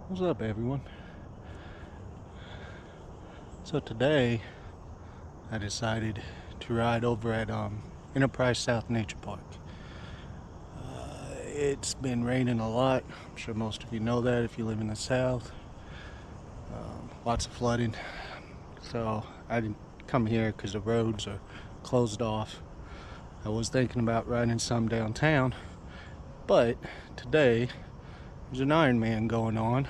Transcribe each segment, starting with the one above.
What's up, everyone? So today I decided to ride over at Enterprise South Nature Park. It's been raining a lot. I'm sure most of you know that if you live in the South. Lots of flooding. So I didn't come here because the roads are closed off. I was thinking about riding some downtown, but today there's an Ironman going on.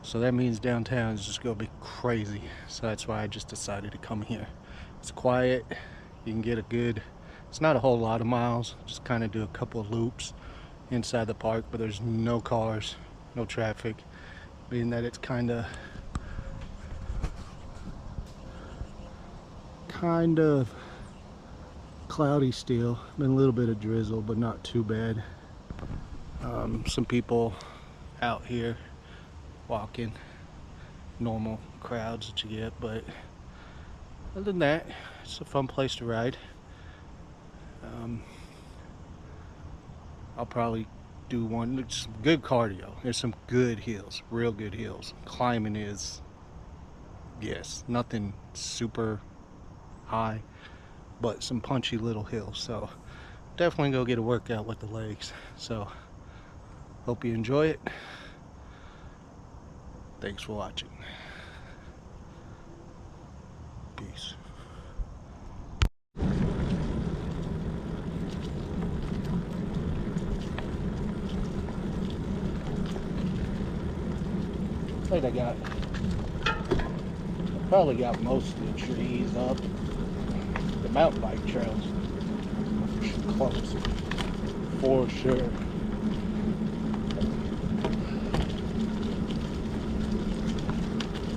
So that means downtown is just gonna be crazy. So that's why I just decided to come here. It's quiet. You can get a good, it's not a whole lot of miles. Just kind of do a couple of loops inside the park, but there's no cars, no traffic. Being that it's kind of cloudy still. Been a little bit of drizzle, but not too bad. Some people out here walking, normal crowds that you get, but other than that, it's a fun place to ride. I'll probably do one. It's good cardio. There's some good hills, real good hills. Climbing is, yes, nothing super high, but some punchy little hills. So definitely go get a workout with the legs. So hope you enjoy it. Thanks for watching. Peace. I think I probably got most of the trees up. The mountain bike trails close for sure.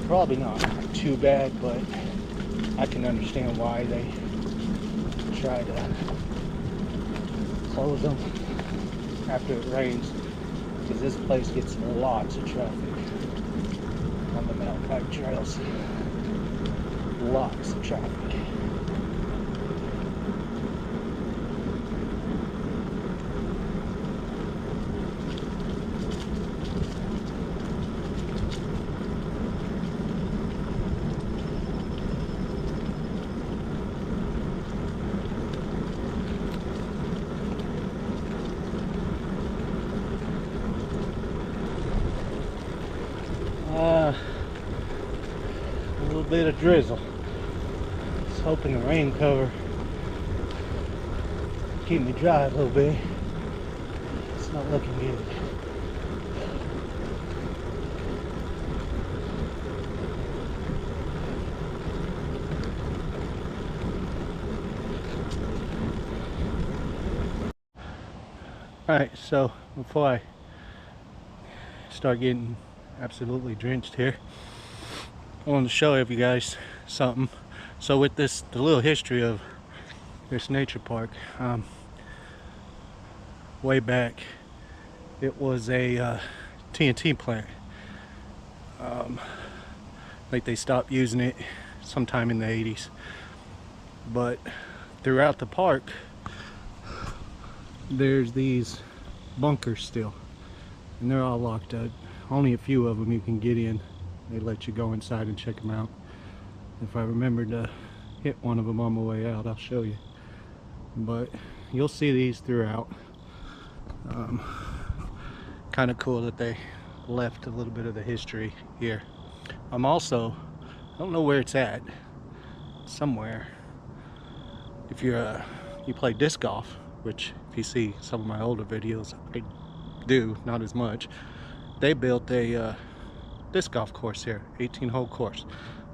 Probably not too bad, but I can understand why they try to close them after it rains, because this place gets lots of traffic on the mountain bike trails. Lots of traffic. A little bit of drizzle. Just hoping the rain cover keep me dry a little bit. It's not looking good. Alright, so before I start getting absolutely drenched here, I wanted to show you guys something. So with the little history of this nature park, way back it was a TNT plant. Like they stopped using it sometime in the 80s, but throughout the park there's these bunkers still, and they're all locked up. Only a few of them you can get in. They let you go inside and check them out. If I remember to hit one of them on my way out, I'll show you. But you'll see these throughout. Kind of cool that they left a little bit of the history here. I'm also, I don't know where it's at, somewhere. If you're you play disc golf, which if you see some of my older videos, I do, not as much. They built a disc golf course here, 18-hole course.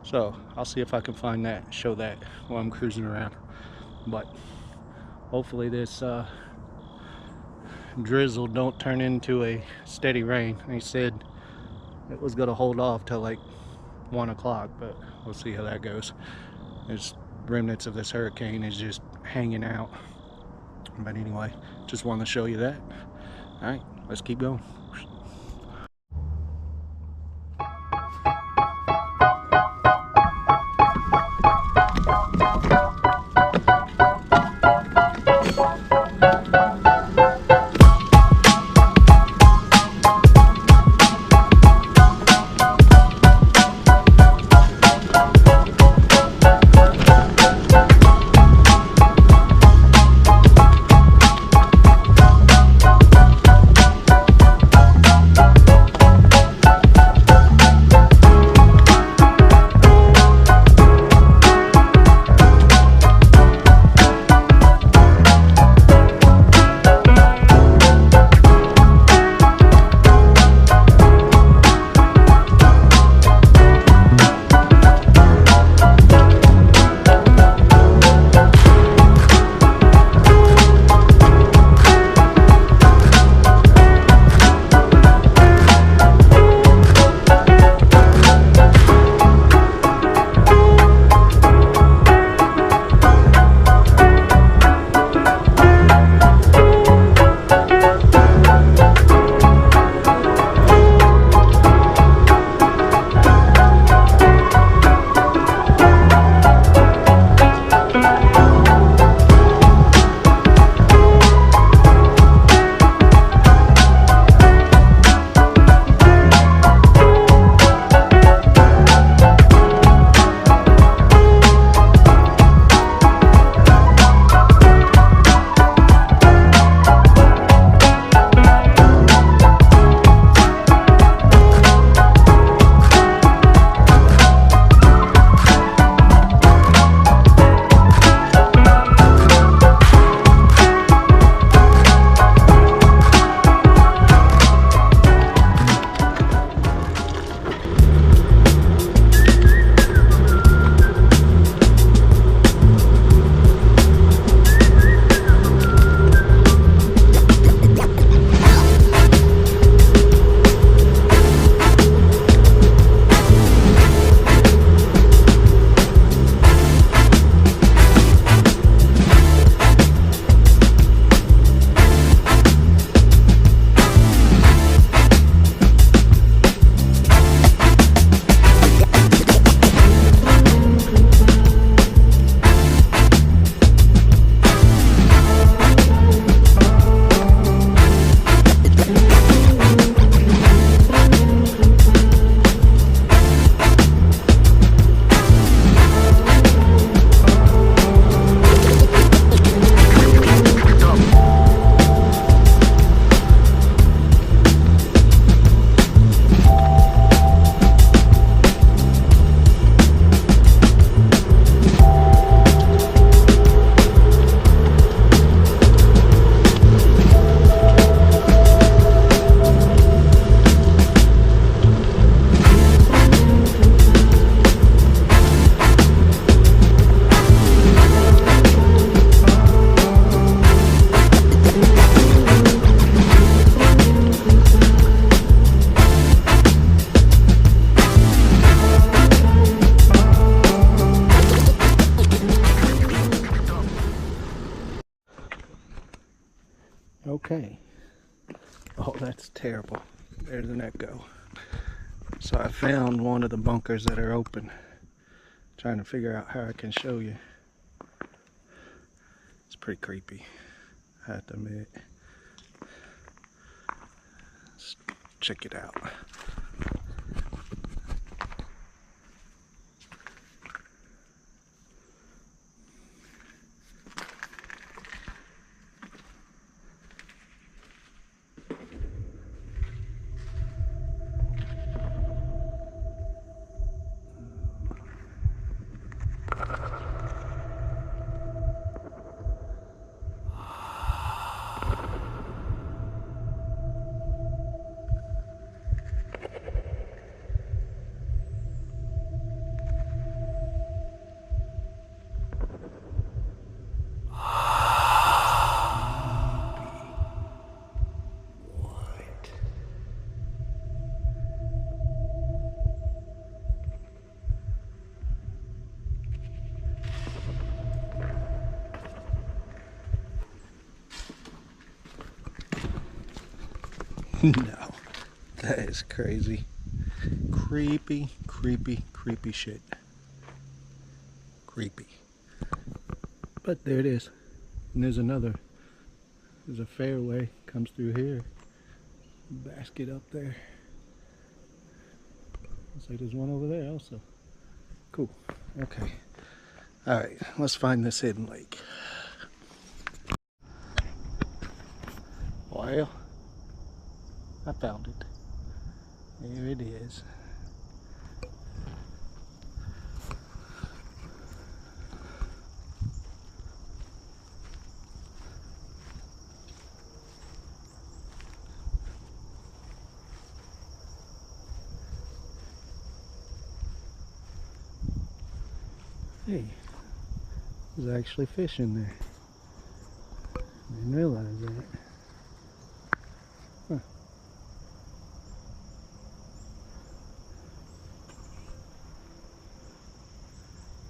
So I'll see if I can find that, show that while I'm cruising around. But hopefully this drizzle don't turn into a steady rain. They said it was gonna hold off till like 1 o'clock, but we'll see how that goes. There's remnants of this hurricane is just hanging out. But anyway, just wanted to show you that. All right, let's keep going. that's terrible. There's an echo. So I found one of the bunkers that are open. Trying to figure out how I can show you. It's pretty creepy, I have to admit. Let's check it out. No, that is crazy. Creepy, creepy, creepy shit. Creepy. But there it is. And there's another. There's a fairway, comes through here. Basket up there. Looks like there's one over there also. Cool. Okay. Alright, let's find this hidden lake. Well, I found it. There it is. Hey, there's actually fish in there. I didn't realize that. Huh.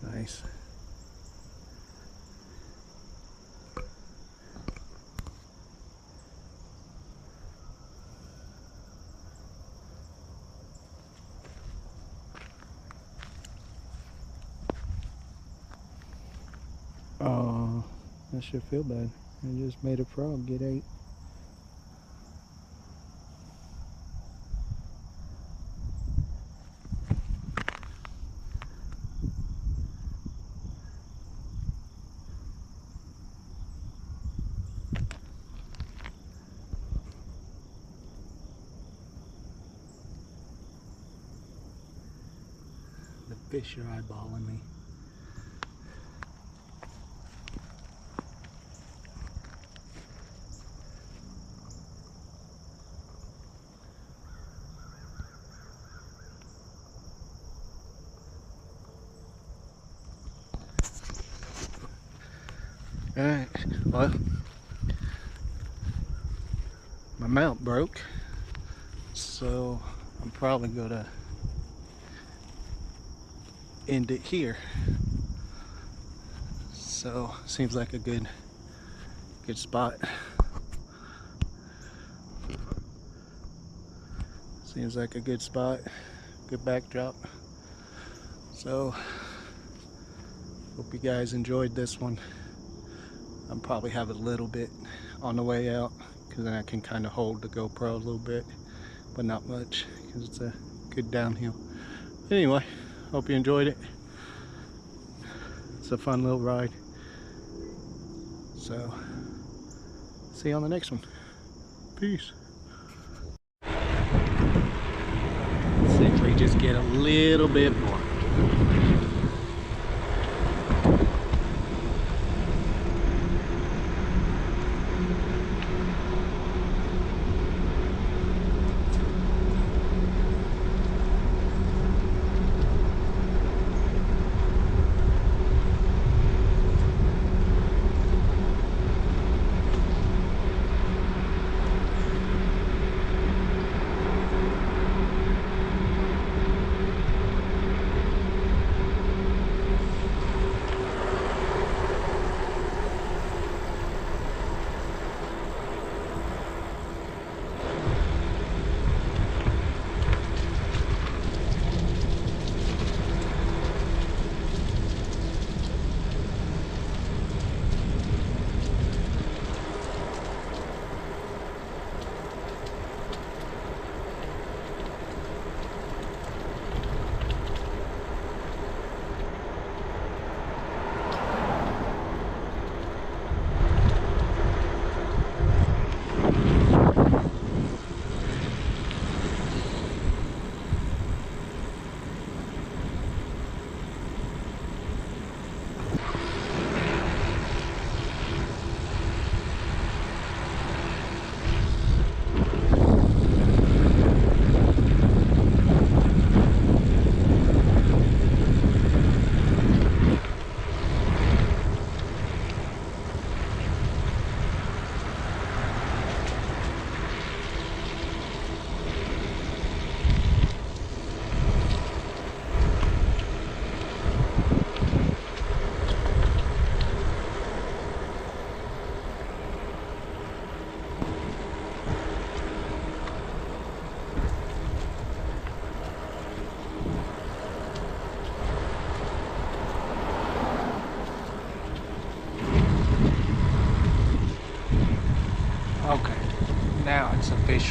Nice. Oh, I should feel bad. I just made a frog get ate. The fish are eyeballing me. Alright, well, my mount broke, so I'm probably gonna end it here. So seems like a good spot. Seems like a good spot, good backdrop. So hope you guys enjoyed this one. I'll probably have a little bit on the way out because then I can kind of hold the GoPro a little bit, but not much because it's a good downhill. Anyway, hope you enjoyed it. It's a fun little ride. So, see you on the next one. Peace. See if we just get a little bit more.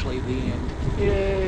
actually the end. Yeah,